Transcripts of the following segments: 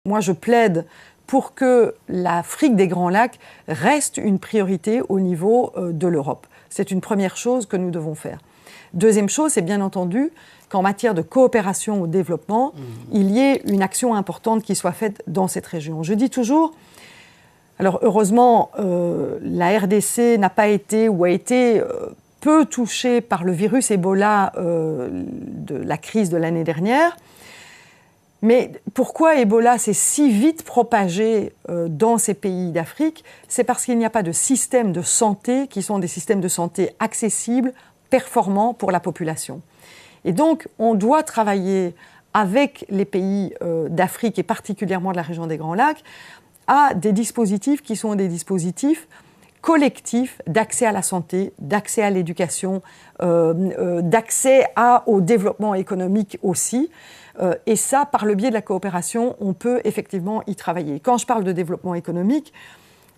moi je plaide pour que l'Afrique des Grands Lacs reste une priorité au niveau de l'Europe. C'est une première chose que nous devons faire. Deuxième chose, c'est bien entendu qu'en matière de coopération au développement, il y ait une action importante qui soit faite dans cette région. Je dis toujours, alors heureusement, la RDC n'a pas été ou a été peu touchée par le virus Ebola de la crise de l'année dernière. Mais pourquoi Ebola s'est si vite propagé dans ces pays d'Afrique? C'est parce qu'il n'y a pas de systèmes de santé qui sont des systèmes de santé accessibles, performants pour la population. Et donc, on doit travailler avec les pays d'Afrique et particulièrement de la région des Grands Lacs à des dispositifs qui sont des dispositifs collectifs d'accès à la santé, d'accès à l'éducation, d'accès au développement économique aussi. Et ça, par le biais de la coopération, on peut effectivement y travailler. Quand je parle de développement économique,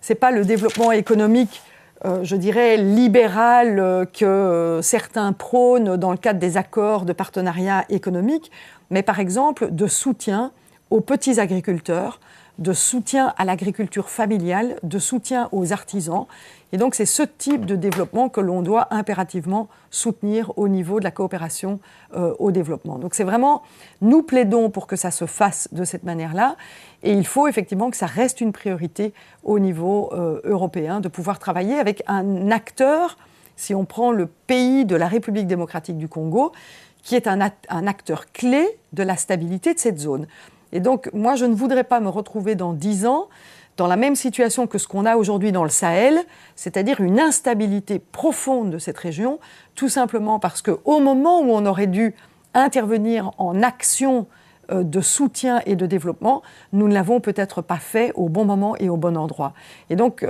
ce n'est pas le développement économique, je dirais, libéral que certains prônent dans le cadre des accords de partenariat économique, mais par exemple de soutien aux petits agriculteurs, de soutien à l'agriculture familiale, de soutien aux artisans. Et donc, c'est ce type de développement que l'on doit impérativement soutenir au niveau de la coopération au développement. Donc, c'est vraiment, nous plaidons pour que ça se fasse de cette manière-là. Et il faut effectivement que ça reste une priorité au niveau européen, de pouvoir travailler avec un acteur, si on prend le pays de la République démocratique du Congo, qui est un acteur clé de la stabilité de cette zone. Et donc, moi, je ne voudrais pas me retrouver dans 10 ans dans la même situation que ce qu'on a aujourd'hui dans le Sahel, c'est-à-dire une instabilité profonde de cette région, tout simplement parce qu'au moment où on aurait dû intervenir en action de soutien et de développement, nous ne l'avons peut-être pas fait au bon moment et au bon endroit. Et donc,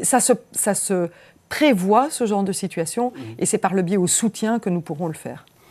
ça se prévoit, ce genre de situation, et c'est par le biais au soutien que nous pourrons le faire.